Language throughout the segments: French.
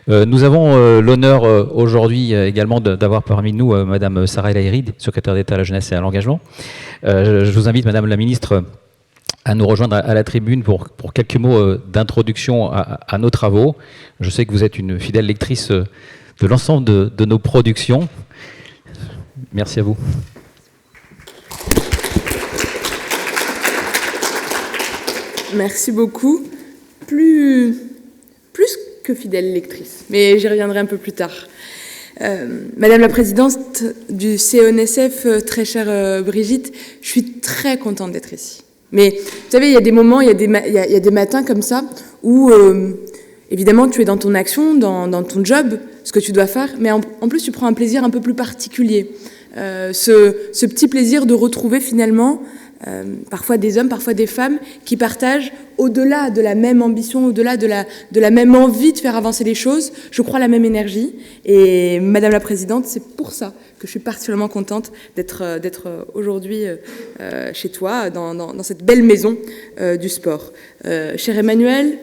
Nous avons l'honneur aujourd'hui également d'avoir parmi nous Madame Sarah El Haïry, secrétaire d'État à la jeunesse et à l'engagement. Je vous invite, Madame la Ministre, à nous rejoindre à la tribune pour quelques mots d'introduction à nos travaux. Je sais que vous êtes une fidèle lectrice de l'ensemble de nos productions. Merci à vous. Merci beaucoup. Plus que fidèle lectrice, mais j'y reviendrai un peu plus tard. Madame la présidente du CNSF, très chère Brigitte, je suis très contente d'être ici. Mais vous savez, il y a des moments, il y a des matins comme ça où, évidemment, tu es dans ton action, dans ton job, ce que tu dois faire, mais en plus, tu prends un plaisir un peu plus particulier. Ce petit plaisir de retrouver finalement parfois des hommes, parfois des femmes qui partagent au-delà de la même ambition, au-delà de la même envie de faire avancer les choses, je crois la même énergie. Et Madame la Présidente, c'est pour ça que je suis particulièrement contente d'être aujourd'hui chez toi, dans cette belle maison du sport. Cher Emmanuel,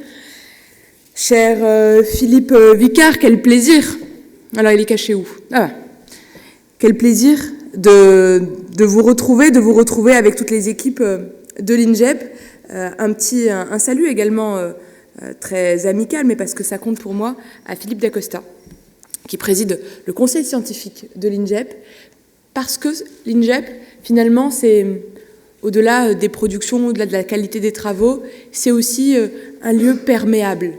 cher Philippe Vicard, quel plaisir. Alors il est caché où? Ah, quel plaisir de vous retrouver avec toutes les équipes de l'INJEP. Un salut également très amical, mais parce que ça compte pour moi, à Philippe Dacosta, qui préside le conseil scientifique de l'INJEP, parce que l'INJEP, finalement, c'est au-delà des productions, au-delà de la qualité des travaux, c'est aussi un lieu perméable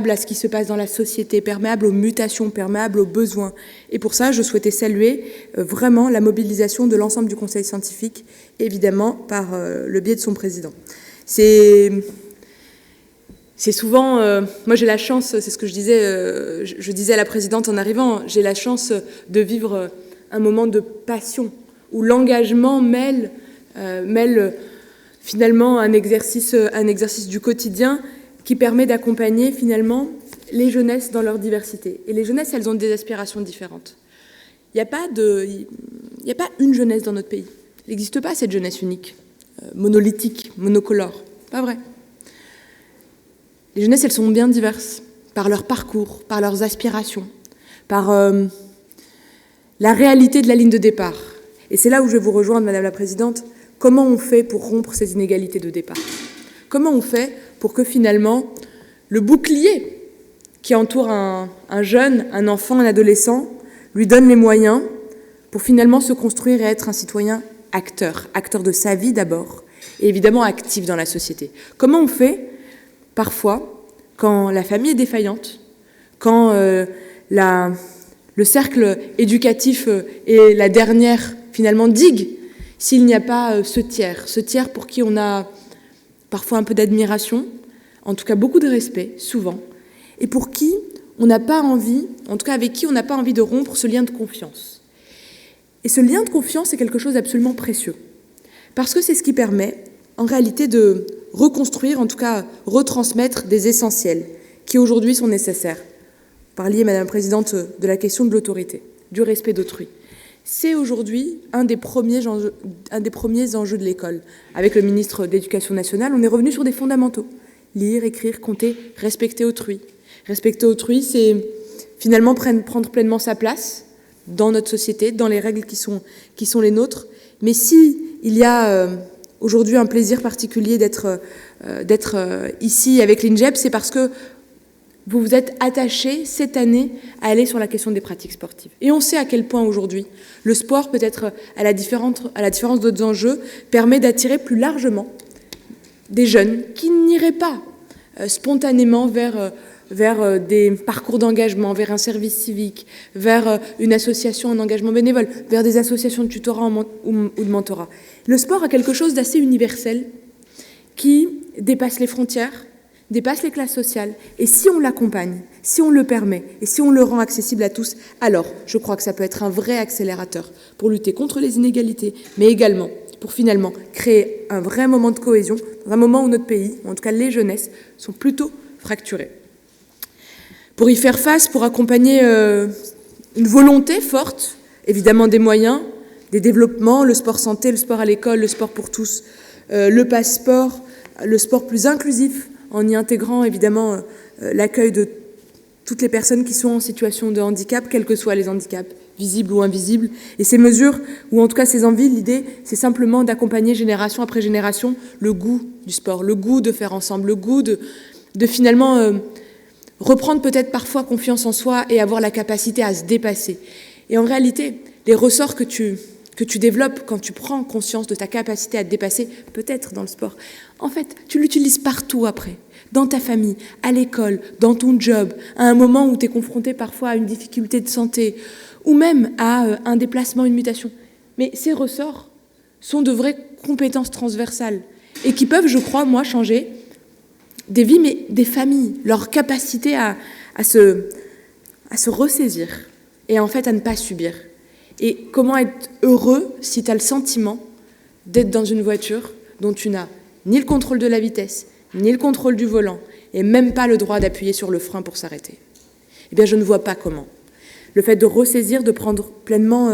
à ce qui se passe dans la société, perméable aux mutations, perméable aux besoins. Et pour ça, je souhaitais saluer vraiment la mobilisation de l'ensemble du conseil scientifique, évidemment par le biais de son président. C'est souvent... moi, j'ai la chance, c'est ce que je disais à la présidente en arrivant, j'ai la chance de vivre un moment de passion, où l'engagement mêle finalement un exercice du quotidien qui permet d'accompagner finalement les jeunesses dans leur diversité. Et les jeunesses, elles ont des aspirations différentes. Il n'y a pas une jeunesse dans notre pays. Il n'existe pas cette jeunesse unique, monolithique, monocolore. Pas vrai. Les jeunesses, elles sont bien diverses, par leur parcours, par leurs aspirations, par la réalité de la ligne de départ. Et c'est là où je vais vous rejoindre, Madame la Présidente. Comment on fait pour rompre ces inégalités de départ? Comment on fait pour que finalement, le bouclier qui entoure un jeune, un enfant, un adolescent, lui donne les moyens pour finalement se construire et être un citoyen acteur de sa vie d'abord, et évidemment actif dans la société. Comment on fait, parfois, quand la famille est défaillante, quand le cercle éducatif est la dernière, finalement, digue, s'il n'y a pas ce tiers pour qui on a parfois un peu d'admiration, en tout cas beaucoup de respect, souvent, et pour qui on n'a pas envie, en tout cas avec qui on n'a pas envie de rompre ce lien de confiance. Et ce lien de confiance est quelque chose d'absolument précieux, parce que c'est ce qui permet, en réalité, de reconstruire, en tout cas retransmettre des essentiels qui aujourd'hui sont nécessaires. Vous parliez, Madame la Présidente, de la question de l'autorité, du respect d'autrui. C'est aujourd'hui un des premiers enjeux de l'école. Avec le ministre de l'Éducation nationale, on est revenu sur des fondamentaux. Lire, écrire, compter, respecter autrui. Respecter autrui, c'est finalement prendre pleinement sa place dans notre société, dans les règles qui sont les nôtres. Mais si il y a aujourd'hui un plaisir particulier d'être ici avec l'INJEP, c'est parce que vous vous êtes attaché cette année à aller sur la question des pratiques sportives. Et on sait à quel point aujourd'hui, le sport, peut-être à la différence d'autres enjeux, permet d'attirer plus largement des jeunes qui n'iraient pas spontanément vers des parcours d'engagement, vers un service civique, vers une association en engagement bénévole, vers des associations de tutorat ou de mentorat. Le sport a quelque chose d'assez universel qui dépasse les frontières, dépasse les classes sociales, et si on l'accompagne, si on le permet, et si on le rend accessible à tous, alors je crois que ça peut être un vrai accélérateur pour lutter contre les inégalités, mais également pour finalement créer un vrai moment de cohésion, dans un moment où notre pays, en tout cas les jeunesses, sont plutôt fracturées. Pour y faire face, pour accompagner une volonté forte, évidemment des moyens, des développements, le sport santé, le sport à l'école, le sport pour tous, le passeport, le sport plus inclusif, en y intégrant évidemment l'accueil de toutes les personnes qui sont en situation de handicap, quels que soient les handicaps, visibles ou invisibles. Et ces mesures, ou en tout cas ces envies, l'idée, c'est simplement d'accompagner génération après génération le goût du sport, le goût de faire ensemble, le goût de finalement reprendre peut-être parfois confiance en soi et avoir la capacité à se dépasser. Et en réalité, les ressorts que tu développes quand tu prends conscience de ta capacité à te dépasser, peut-être dans le sport, en fait, tu l'utilises partout après. Dans ta famille, à l'école, dans ton job, à un moment où tu es confronté parfois à une difficulté de santé, ou même à un déplacement, une mutation. Mais ces ressorts sont de vraies compétences transversales et qui peuvent, je crois, moi, changer des vies, mais des familles, leur capacité à se ressaisir et en fait à ne pas subir. Et comment être heureux si tu as le sentiment d'être dans une voiture dont tu n'as ni le contrôle de la vitesse, ni le contrôle du volant, et même pas le droit d'appuyer sur le frein pour s'arrêter. Eh bien, je ne vois pas comment. Le fait de ressaisir, de prendre pleinement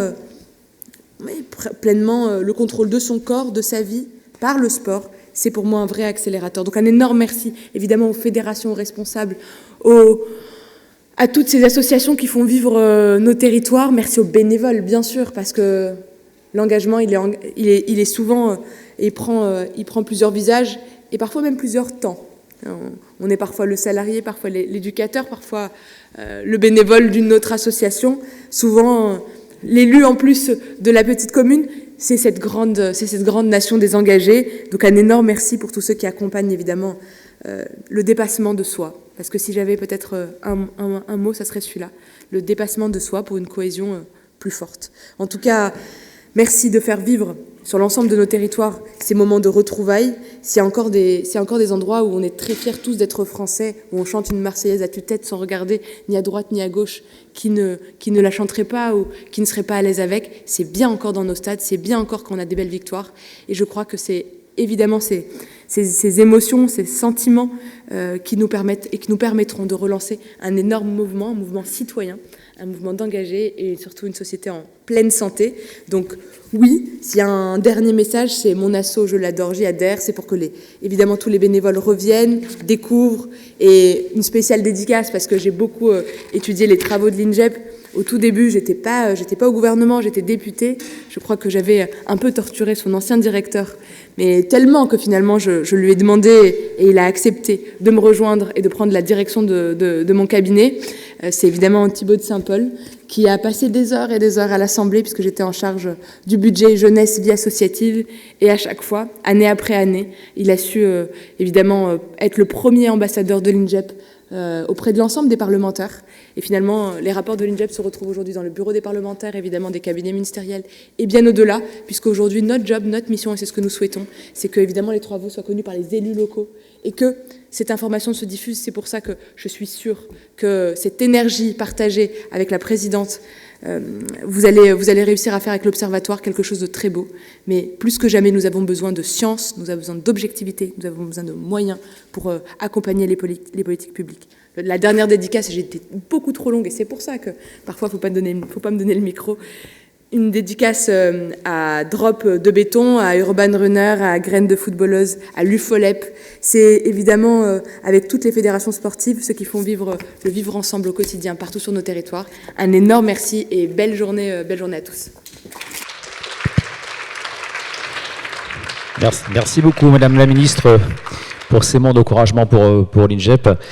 le contrôle de son corps, de sa vie, par le sport, c'est pour moi un vrai accélérateur. Donc un énorme merci, évidemment, aux fédérations, aux responsables, à toutes ces associations qui font vivre nos territoires. Merci aux bénévoles, bien sûr, parce que l'engagement, il est souvent, il prend plusieurs visages, et parfois même plusieurs temps. On est parfois le salarié, parfois l'éducateur, parfois le bénévole d'une autre association. Souvent, l'élu en plus de la petite commune, c'est cette grande nation des engagés. Donc un énorme merci pour tous ceux qui accompagnent évidemment le dépassement de soi. Parce que si j'avais peut-être un mot, ça serait celui-là. Le dépassement de soi pour une cohésion plus forte. En tout cas, merci de faire vivre sur l'ensemble de nos territoires ces moments de retrouvailles. S'il y a encore des endroits où on est très fiers tous d'être français, où on chante une Marseillaise à tue-tête sans regarder ni à droite ni à gauche qui ne la chanterait pas ou qui ne serait pas à l'aise avec, c'est bien encore dans nos stades, c'est bien encore quand on a des belles victoires. Et je crois que c'est évidemment ces émotions, ces sentiments qui nous permettent et qui nous permettront de relancer un énorme mouvement, un mouvement citoyen, un mouvement d'engagés et surtout une société en pleine santé. Donc oui, s'il y a un dernier message, c'est mon asso, je l'adore, j'y adhère, c'est pour que évidemment tous les bénévoles reviennent, découvrent, et une spéciale dédicace parce que j'ai beaucoup étudié les travaux de l'INJEP. Au tout début, j'étais pas au gouvernement, j'étais députée. Je crois que j'avais un peu torturé son ancien directeur, mais tellement que finalement je lui ai demandé et il a accepté de me rejoindre et de prendre la direction de mon cabinet. C'est évidemment Thibaut de Saint-Paul qui a passé des heures et des heures à l'Assemblée puisque j'étais en charge du budget jeunesse vie associative, et à chaque fois, année après année, il a su évidemment être le premier ambassadeur de l'INJEP auprès de l'ensemble des parlementaires. Et finalement, les rapports de l'INJEP se retrouvent aujourd'hui dans le bureau des parlementaires, évidemment des cabinets ministériels, et bien au-delà, puisqu'aujourd'hui, notre job, notre mission, et c'est ce que nous souhaitons, c'est que évidemment les travaux soient connus par les élus locaux et que cette information se diffuse. C'est pour ça que je suis sûre que cette énergie partagée avec la présidente, vous allez réussir à faire avec l'Observatoire quelque chose de très beau. Mais plus que jamais, nous avons besoin de science, nous avons besoin d'objectivité, nous avons besoin de moyens pour accompagner les politiques publiques. La dernière dédicace, j'ai été beaucoup trop longue et c'est pour ça que parfois il ne faut pas me donner le micro. Une dédicace à Drop de béton, à Urban Runner, à Graines de footballeuse, à l'UFOLEP. C'est évidemment avec toutes les fédérations sportives, ceux qui font vivre le vivre ensemble au quotidien partout sur nos territoires. Un énorme merci et belle journée à tous. Merci beaucoup Madame la Ministre pour ces mots d'encouragement pour l'INJEP.